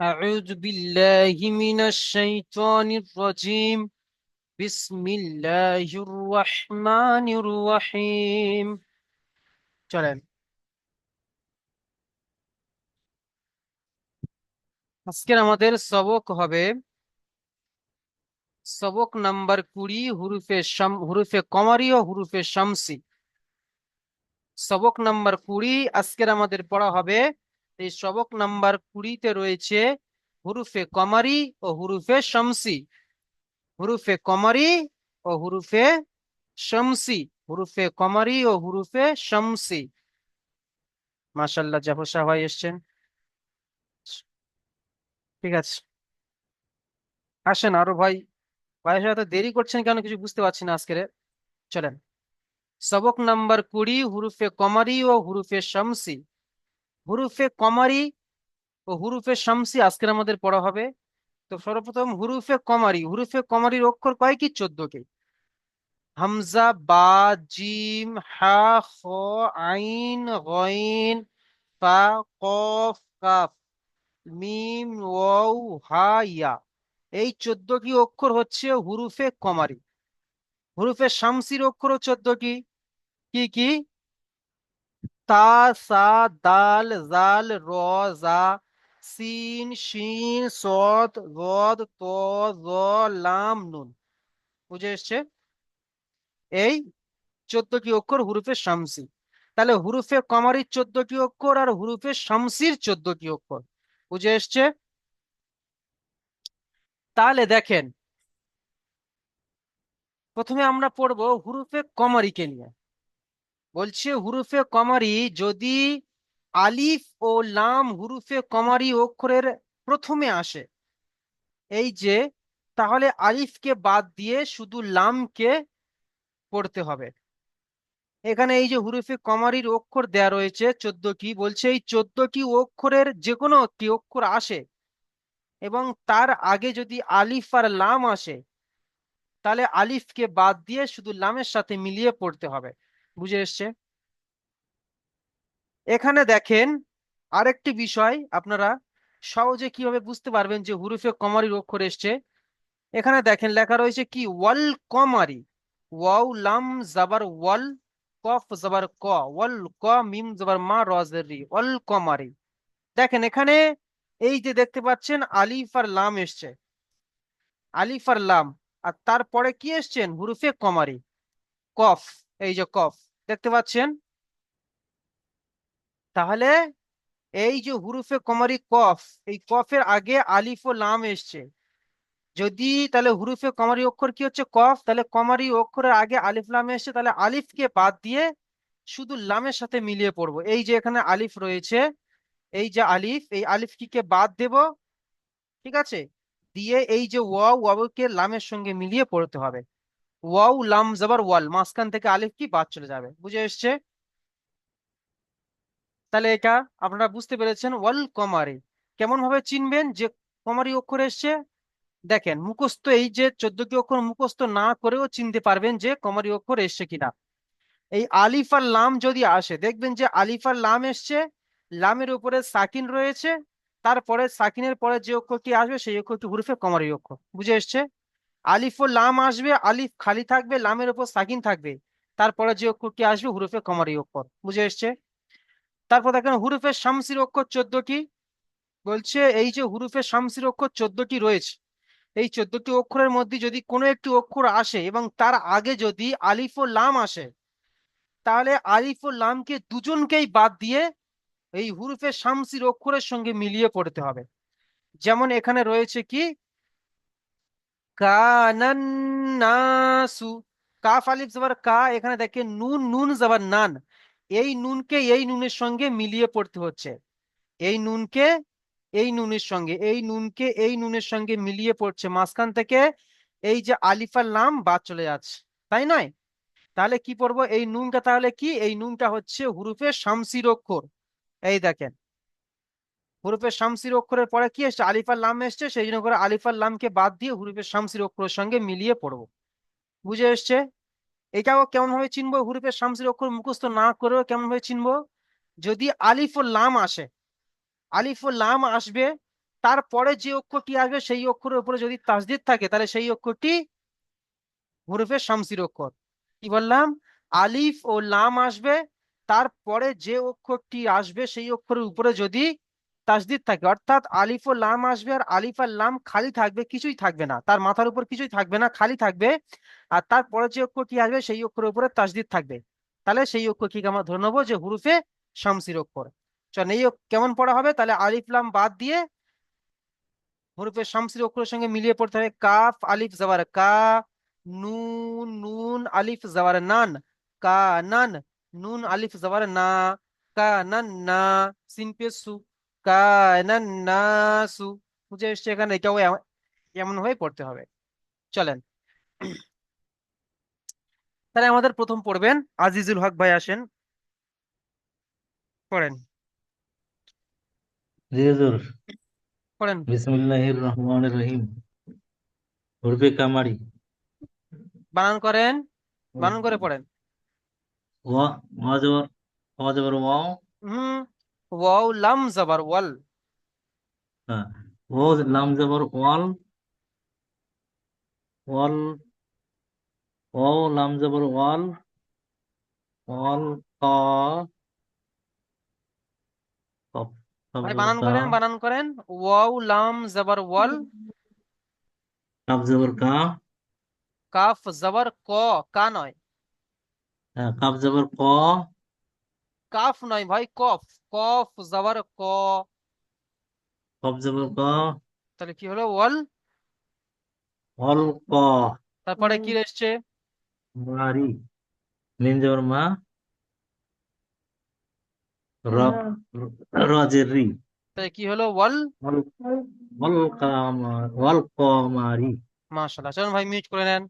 أعوذ بالله من الشيطان الرجيم. بسم الله الرحمن الرحيم. চলেন, আজকের আমাদের সবক হবে সবক নাম্বার 20, হুরুফে কমারি ও হুরুফে শামসি। সবক নাম্বার 20 আজকের আমাদের পড়া হবে। এই সবক নাম্বার 20-তে রয়েছে হুরুফে কমারি ও হুরুফে শামসি। হুরুফে কমারি ও হুরুফে শামসি। হুরুফে কমারি ও হুরুফে শামসি। মাশাআল্লাহ, জাফর সাহেব ভাই এসছেন। ঠিক আছে, আসেন আরো ভাই। ভাইয়ের সাথে দেরি করছেন কেন কিছু বুঝতে পারছি না আজকের। চলেন, সবক নাম্বার 20, হুরুফে কমারি ও হুরুফে শামসি। হুরুফে কমারি ও হুরুফে শামসি আজকের আমাদের পড়া হবে। তো সর্বপ্রথম হুরুফে কমারি। হুরুফে কমারির অক্ষর কয়টি? 14টি। হামজা, বা, জিম, হা, খ, আইন, গইন, ফা, কফ, কাফ, মিম, ওয়াও, হা, ইয়া। এই 14টি অক্ষর হচ্ছে হুরুফে কমারি। হুরুফে শামসির অক্ষরও 14টি। কি কি? তা, সা, দাল, জাল, র, জা, সিন, শিন, সদ, গদ, ত, জ, লাম, নুন। বুঝে এসছে? এই 14টি অক্ষর হুরুফে শামসি। তাহলে হুরুফে কমারির 14টি অক্ষর আর হুরুফে শামসির 14টি অক্ষর। বুঝে এসছে? তাহলে দেখেন, প্রথমে আমরা পড়বো হুরুফে কমারিকে নিয়ে। বলছে হুরুফে কমারি যদি আলিফ ও লাম হুরুফে কমারি অক্ষরের প্রথমে আসে, এই যে, তাহলে আলিফকে বাদ দিয়ে শুধু লামকে পড়তে হবে। এখানে এই যে হুরুফে কমারির অক্ষর দেয়া রয়েছে 14টি, বলছে এই 14টি অক্ষরের যে কোনো একটি অক্ষর আসে এবং তার আগে যদি আলিফ আর লাম আসে, তাহলে আলিফকে বাদ দিয়ে শুধু লামের সাথে মিলিয়ে পড়তে হবে। বুঝে এসছে? এখানে দেখেন আরেকটি বিষয়, আপনারা সহজে কিভাবে বুঝতে পারবেন যে হুরুফে কমারির অক্ষর এসছে। এখানে দেখেন লেখা রয়েছে কি, ওয়াল কমারি। ওয়াও লাম জাবার ওয়াল, কফ জাবার ক, ওয়াল ক, মিম জাবার মা, র জের রি, ওয়াল কমারি। দেখেন এখানে এই যে দেখতে পাচ্ছেন আলিফ আর লাম এসছে। আলিফ আর লাম, আর তারপরে কি এসছেন? হুরুফে কমারি, কফ। এই যে কফ দেখতে পাচ্ছেন। তাহলে এই যে হুরুফে কমারি কফ, এই কফের আগে আলিফ ও লাম এসছে। যদি তাহলে হুরুফে কমারি অক্ষর কি হচ্ছে? কফ। তাহলে কমারি অক্ষরের আগে আলিফ লাম এসছে, তাহলে আলিফকে বাদ দিয়ে শুধু লামের সাথে মিলিয়ে পড়বো। এই যে এখানে আলিফ রয়েছে, এই যে আলিফ, এই আলিফ কে বাদ দেব। ঠিক আছে? দিয়ে এই যে ওয়াও, ওয়াওকে লামের সঙ্গে মিলিয়ে পড়তে হবে। ওয়াও লাম জাবার ওয়াল, মাঝখান থেকে আলিফ কি বাদ চলে যাবে। বুঝে এসছে? তাহলে এটা আপনারা বুঝতে পেরেছেন। ওয়াল কমারি কেমন ভাবে চিনবেন যে কমারি অক্ষর এসছে? দেখেন মুখস্থ, এই যে 14টি অক্ষর মুখস্থ না করেও চিনতে পারবেন যে কমারি অক্ষর এসছে কিনা। এই আলিফ আর লাম যদি আসে, দেখবেন যে আলিফ আর লাম এসছে, লামের উপরে সাকিন রয়েছে, তারপরে সাকিনের পরে যে অক্ষরটি আসবে সেই অক্ষরটি হুরুফে কমারি অক্ষর। বুঝে এসছে? আলিফ ও লাম আসবে, আলিফ খালি থাকবে, লামের উপর সাকিন থাকবে, তারপরে যে অক্ষরটি আসবে হুরুফে কমারি অক্ষর। বুঝে এসছে? তারপর দেখেন হুরুফে শামসির অক্ষর 14টি। বলছে এই যে হুরুফে শামসির অক্ষর 14টি রয়েছে, এই 14টি অক্ষরের মধ্যে যদি কোনো একটি অক্ষর আসে এবং তার আগে যদি আলিফ ও লাম আসে, তাহলে আলিফ ও লামকে দুজনকেই বাদ দিয়ে এই হুরুফে শামসির অক্ষরের সঙ্গে মিলিয়ে পড়তে হবে। যেমন এখানে রয়েছে কি, কানান্নাসু, কাফ আলিফ জবর কা, এখানে দেখেন নুন, নুন জবর নান। এই নুনকে এই নুনের সঙ্গে মিলিয়ে পড়তে হচ্ছে। এই নুনকে এই নুনের সঙ্গে, এই নুনকে এই নুনের সঙ্গে মিলিয়ে পড়ছে, মাঝখান থেকে এই যে আলিফার লাম বাদ চলে যাচ্ছে, তাই নয়? তাহলে কি পড়বো? এই নুনটা তাহলে কি? এই নুনটা হচ্ছে হুরুফে শামসির অক্ষর। এই দেখেন, হুরুফে শামসির অক্ষরের পরে কি এসছে? আলিফার লাম এসছে, সেই জন্য করে আলিফার লামকে বাদ দিয়ে হুরুফে শামসির অক্ষরের সঙ্গে মিলিয়ে পড়বো। বুঝে এসছে? এটাও কেমন ভাবে চিনবো? হুরুফে শামসির অক্ষর মুখস্থ না করেও কেমন ভাবে চিনবো? যদি আলিফ ও লাম আসে, আলিফ ও লাম আসবে, তারপরে যে অক্ষরটি আসবে সেই অক্ষরের উপরে যদি তাসদিদ থাকে তাহলে সেই অক্ষরটি হরফে শামসির অক্ষর। কি বললাম? আলিফ ও লাম আসবে, তারপরে যে অক্ষরটি আসবে সেই অক্ষরের উপরে যদি তাসদিদ থাকে, অর্থাৎ আলিফ ও লাম আসবে আর আলিফ আর লাম খালি থাকবে, কিছুই থাকবে না, তার মাথার উপর কিছুই থাকবে না, খালি থাকবে। আর তারপরে যে অক্ষরটি আসবে সেই অক্ষরের উপরে তাসদিদ থাকবে, তাহলে সেই অক্ষর কি আমরা ধরে নেবো যে হুরুফে শামসির অক্ষর। চল এই কেমন পড়া হবে তাহলে? আলিফ লাম বাদ দিয়ে হরফে শামসির অক্ষরের সঙ্গে মিলিয়ে পড়তে হবে। কাফ আলিফ জবর কা, নুন নুন আলিফ জবর নান, কা নান, নুন আলিফ জবর না, কা নান না, সিন পে সু, কা নান না সু। বুঝে এসছে এখানে? এটাও এমন হয়ে পড়তে হবে। চলেন, তাহলে আমাদের প্রথম পড়বেন আজিজুল হক ভাই, আসেন পড়েন। জি হুজুর। পড়েন, বিসমিল্লাহির রহমানির রহিম। হরফে কামারি। বানান করেন, বানান করে পড়েন। ওয়া, ওয়া জবর, ওয়া জবর ওয়াও। হুম, ওয়াও লাম জবর ওয়াল। হ্যাঁ, ও লাম জবর ওয়াল, ওয়াল, ও লাম জবর ওয়াল, ওয়াল কা, কফ, কফ ভাই জবর বানান কা, করেন, বানান করেন। ওয়াও লাম জবর ওয়াল, কাফ জবর কা। কাফ জবর ক, কা নয়, হ্যাঁ, কাফ জবর ক, কাফ নয় ভাই, কফ, কফ জবর ক। কফ জবর ক, তাহলে কি হলো? ওয়াল, ওয়াল ক, তারপরে কি এসছে? মারি। মিম জবর মা, র, র জের রি। তাহলে কি হলো? ওয়াল। ওয়াল, ওয়াল কামার, ওয়াল কমারি। মাশাআল্লাহ, চলুন ভাই মিউট করে নেন।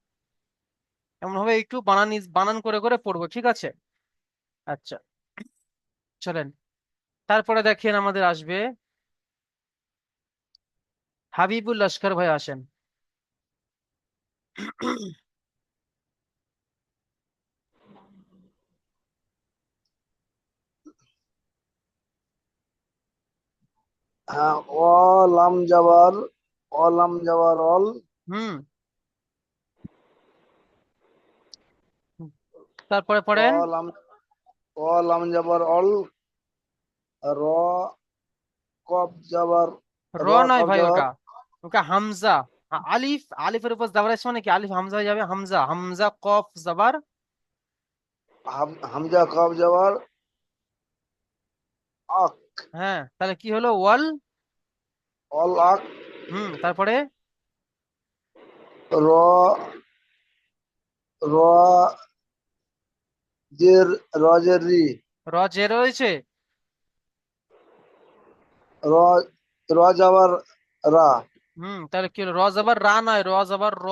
এমন ভাবে একটু বানান বানান করে করে পড়বো, ঠিক আছে? আচ্ছা, চলেন। তারপরে দেখেন আমাদের আসবে হাবিবুল লস্কর ভাই, আসেন। হ্যাঁ, অ লাম যাবার অল, হুম, তারপরে অ পড়েন। লাম যাবার অল, র কব যাবার র র নয় কব ভাই, যাবার ওটা ওটা হামজা। আলিফ, আলিফের উপর জাবার আসছে মানে কি আলিফ হামজা হয়ে যাবে, হামজা, হামজা কফ জাবার। হামজা কব যাবার আক, হ্যাঁ, তাহলে কি হলো? ওয়াল। অল আক, হুম, তারপরে র র জের রি, র জে রয়েছে। র র যাবার রা, হুম, তাহলে কি হলো? র জাবার রা নয়, র জাবার র,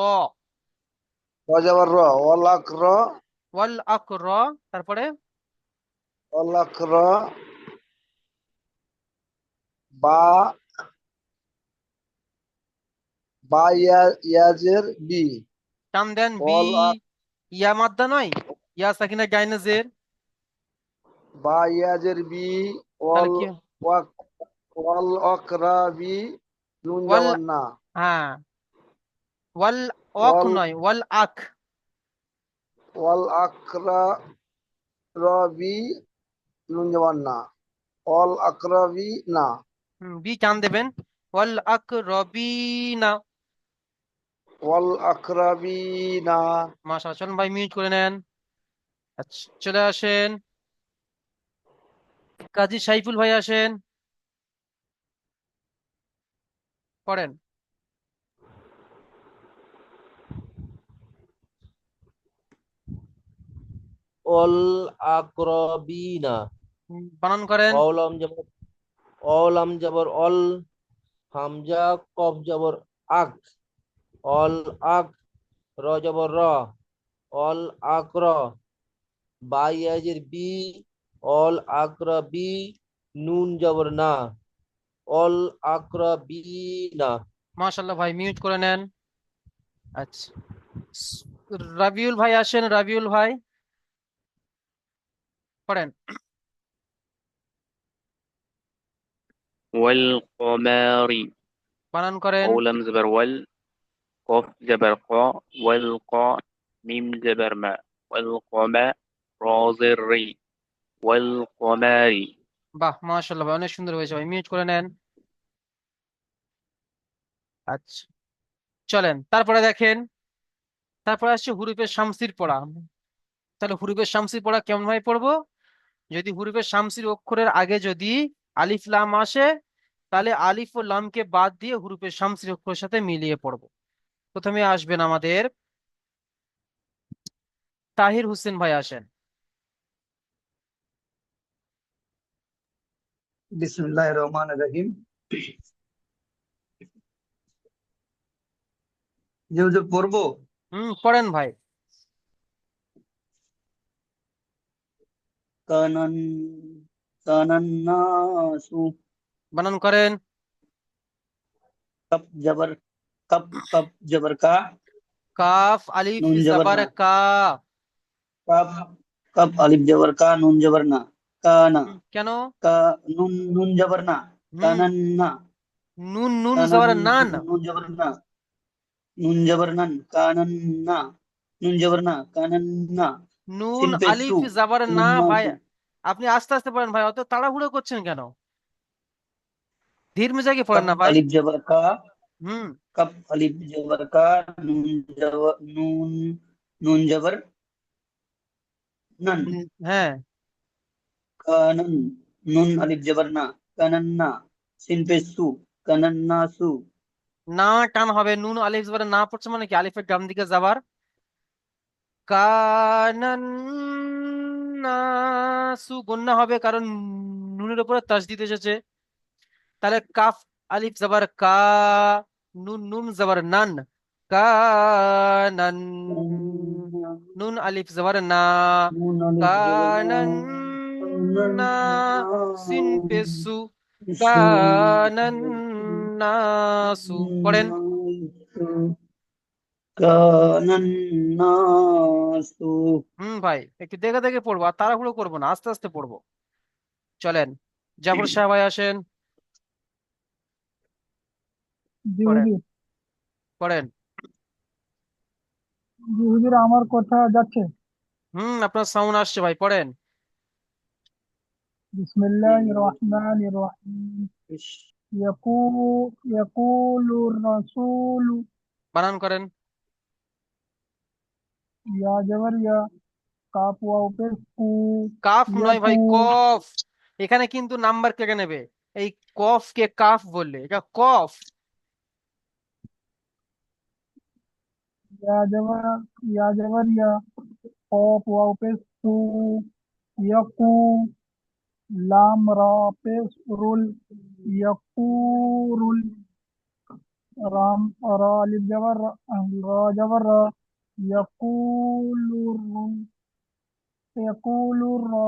র যাবার র, অল আক র, ওয়াল আক র। তারপরে অল আক র, বা বা ইয়াজের বি, টান দেন, বি, অল আক, ইয়া মাদ্দা নয়, ইয়া সাকিনা গাইনাজের। বা ইয়াজের বি, তাহলে অল কি? ওয়াক, ওয়াল অকরা বি, নুন ওয়াল, যাবার না, হ্যাঁ, ওয়াল অক ওয়াল নয়, ওয়াল আক। ওয়াল আকরা রবি, নুন যাবার না, অল আকরাবি না, বি টান দেবেন, ওয়াল আক রবিনা। ওয়াল আকরাবি না। মাশাআল্লাহ, চলুন ভাই মিউট করে নেন। আচ্ছা, চলে আসেন কাজী সাইফুল ভাই, আসেন পড়েন। অল আকরবিনা। বানান করেন। অলাম জবর, অলাম জবর অল, হামজা কফ জবর আক, অল আক, র জবর র, অল আকর, বায়াজের বি, অল আকর বি, নুন জবর না, অল আকর বি না। মাশাআল্লাহ ভাই মিউট করে নেন। আচ্ছা, স- রাবিউল ভাই, আসেন রাবিউল ভাই, পড়েন। والقمر বানান করেন। واو لام زبر وال قاف جبر قا والقاء ميم جبر ما والقماء را زر ري والقمار বাহ, মাশাআল্লাহ ভাই, অনেক সুন্দর হয়েছে ভাই, মিউট করে নেন। আচ্ছা, চলেন তারপরে দেখেন, তারপরে আসছে হুরুফে শামসির পড়া। তাহলে হুরুফে শামসির পড়া কেমন ভাবে পড়বো? যদি হুরুফে শামসির অক্ষরের আগে যদি আলিফ লাম আসে, তাহলে আলিফ ও লামকে বাদ দিয়ে হুরুফে শামসির অক্ষরের সাথে মিলিয়ে পড়বো। প্রথমে আসবেন আমাদের তাহির হোসেন ভাই, আসেন। বিসমিল্লাহির রহমানির রহিম। যে হুজুর পড়বো। পড়েন ভাই। কানান কানান নাসু। বানান করেন। কপ জবর কপ কপ জবর কা। কাফ আলিফ নুন জবর জবর না। কা। কপ কপ আলিফ জবর কা নুন জবর না। কানা কেন? কা নুন নুন জবর না। হুম কানান না। নুন নুন কানান জবর নান। নুন জবর না। নুন জবর নান কানান না। নুন জবর না কানান না। নুন সিন পে সু। আলিফ জবর না কানান ভাই। নাসু। আপনি আস্তে আস্তে পড়েন ভাই, অত তাড়াহুড়ো করছেন কেন? ধীর মেজাজে পড়েন কপ না ভাই। আলিফ জবর কা। হুম कप अलिफ जबर का नून जबर नून नून जबर नन হ্যাঁ, कानन नून अलिफ जबर ना कानन्ना सिन पे सु कानन्ना सु না টান হবে, নুন আলিফ জবর না পড়ছে মানে কি আলিফের ডান দিকে যাবার। কানান নাসু গন্না হবে, কারণ নুনের উপরে তাসদিদ এসেছে। তাহলে কাফ আলিফ জবর কা, নুন নুন জবর নান, কানান। নুন আলিফ জবর না, नून अलिफ जबर ना কানান না। সিন कानन्ना পেসু, सु কানান নাসু। পড়েন। कानन्ना सु ভাই, একটু দেখে দেখে পড়বো, আর তাড়াহুড়ো করবো না, আস্তে আস্তে পড়বো। চলেন, জাফর সাহেব ভাই আসেন। জি পড়েন হুজুর। পড়েন। জি হুজুর, আমার কথা যাচ্ছে? আপনার সাউন্ড আসছে ভাই, পড়েন। বিসমিল্লাহির রহমানির রহিম। ইয়াকুলুর রাসূলু। বানান করেন। ইয়া জবর ইয়া, কাফ ওয়াও পেশ কু। কাফ নয় ইয়াকু। ভাই, কফ। এখানে কিন্তু নাম্বার কেটে নেবে। এই কফ কে কাফ বললে, এটা কফ। ইয়া জবর ইয়া জবর ইয়া, কাফ ওয়াও পেশ কু। ইয়াকু। লাম রা পেশ রুল। ইয়াকুরুল। রাম রা আলিফ জবর রা, রা জবর রা। ইয়াকুলুর ইয়াকুলুর রা।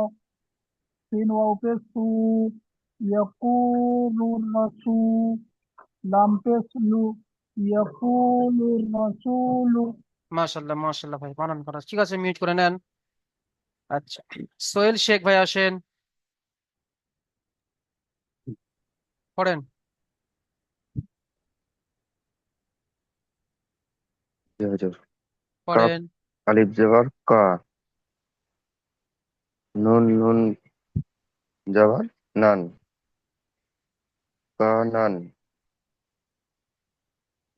সিন ওয়াও পেশ সু। ইয়াকুলুর রাসূ। লাম পেশ লু। ইয়াকুলুর রাসূলু। মাশাল্লাহ মাশাল্লাহ ভাই, বানান করা ঠিক আছে, মিউট করে নেন। আচ্ছা, সোহেল শেখ ভাই আসেন। পড়েন। জি হুজুর। কাপ পড়েন। আলিফ জবর কা নুন নুন জবর নান কা নান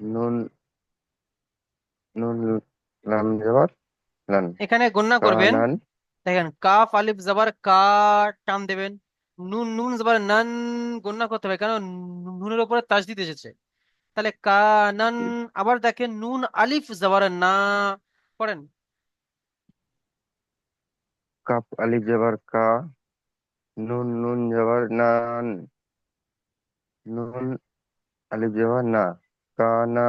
নুন নুন লাম জবর লান এখানে গণনা কা করবেন। নান দেখেন, কাফ আলিফ জবর কা, টান দেবেন। নুন নুন জবর নান, গণনা করতে হবে, কারণ নুনের উপরে তাসদিদ এসেছে। তাহলে কানান। আবার দেখেন, নুন আলিফ জবর না। পড়েন। কাপ আলিফ জবর কা নুন নুন জবর নান নুন আলিফ জবর না কা না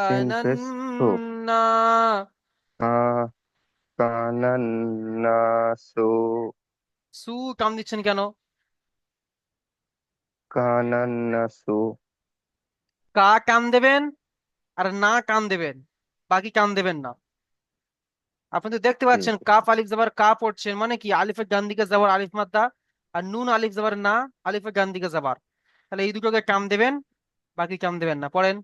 সিন কানান পেশ সু না। কা কানান নাসু সু টান দিচ্ছেন কেন? কানান নাসু কা টান দেবেন, আর না টান দেবেন, বাকি টান দেবেন না। আপনি তো দেখতে জি পাচ্ছেন কাফ আলিফ জবর কা পড়ছেন, মানে কি আলিফের ডান দিকে যাবার আলিফ মাদ্দা, আর নুন আলিফ জবর না, আলিফের ডান দিকে যাবার। তাহলে এই দুটোকে টান দেবেন, বাকি কাম দেবেন না, পড়েন।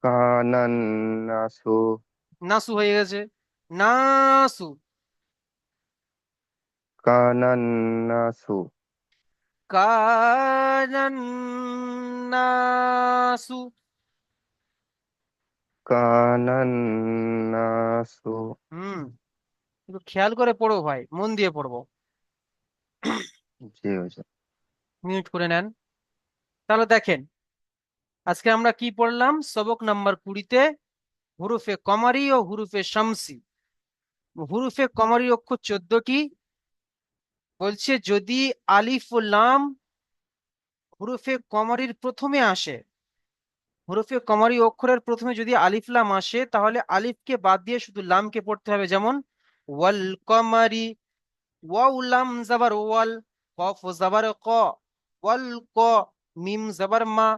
কানান নাসু নাসু হয়ে গেছে, নাসু। কানান নাসু কানান নাসু। কানান নাসু। হুম, একটু খেয়াল করে পড়ো ভাই, মন দিয়ে পড়বো। জি হুজুর। মিউট করে নেন। তাহলে দেখেন, আজকে আমরা কি পড়লাম? সবক নাম্বার 20-তে হুরুফে কমারি ও হুরুফে শামসি। হুরুফে কমারি অক্ষর 14টি। বলছে যদি আলিফ ও লাম হুরুফে কমারির প্রথমে আসে, হুরুফে কমারি অক্ষরের প্রথমে যদি আলিফ লাম আসে, তাহলে আলিফকে বাদ দিয়ে শুধু লামকে পড়তে হবে। যেমন ওয়াল কমারি, ওয়াও লাম জাবার ওয়াল, কফ জাবার ক, ওয়াল ক, মিম জাবার মা,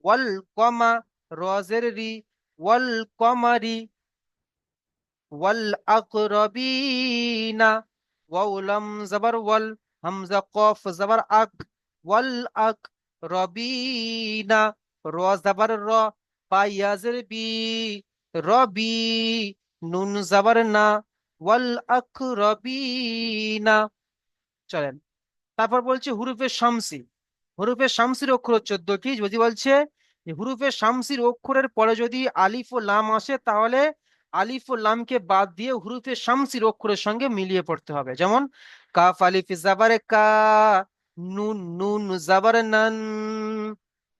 ওয়াল কমা, র জের রি, ওয়াল কমারি, ওয়াল আকরবিনা, ওয়াও লাম জাবার ওয়াল, হামজা কফ জাবার আক, ওয়াল আক রবিনা, র জাবার র, পা ইয়াজের বি, রবি, নুন জাবার না, ওয়াল আকরবিনা। চলেন, তারপর বলছে হুরুফে শামসি। হুরুফে শামসির অক্ষর 14টি। যদি বলছে যে হুরুফে শামসির অক্ষরের পরে যদি আলিফ ও লাম আসে, তাহলে আলিফ ও লামকে বাদ দিয়ে হুরুফে শামসির অক্ষরের সঙ্গে মিলিয়ে পড়তে হবে। যেমন কাফ আলিফ জাবারে কা, নুন নুন জাবারে নান,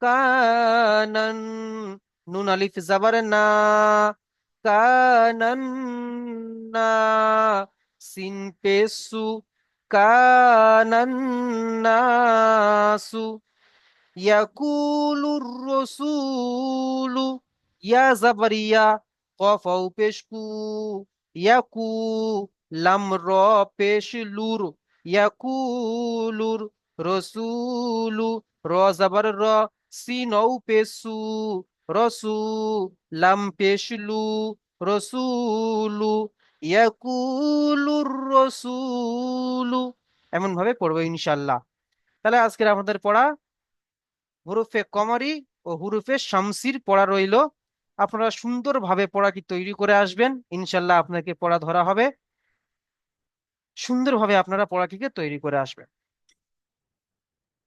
কানান, নুন আলিফ জাবারে না, কানান না, সিন পেসু, কানান্নাসু, ইয়াকুলুর রসুলু, ইয়া জাবারিয়া, কফ আও পেশকু, ইয়াকু, লাম র পেশ লুর, ইয়াকুলুর রসুলু, র জাবার র, সিন ও পেশু, রসু, লাম পেশলু, রসুলু, ইয়াকুলুর রসুলু। এমন ভাবে পড়বো ইনশাল্লাহ। তাহলে আজকের আমাদের পড়া হুরুফে কমারি ও হুরুফে শামসির পড়া রইলো। আপনারা সুন্দরভাবে পড়াটি তৈরি করে আসবেন, ইনশাল্লাহ আপনাকে পড়া ধরা হবে। সুন্দরভাবে আপনারা পড়াটিকে তৈরি করে আসবেন।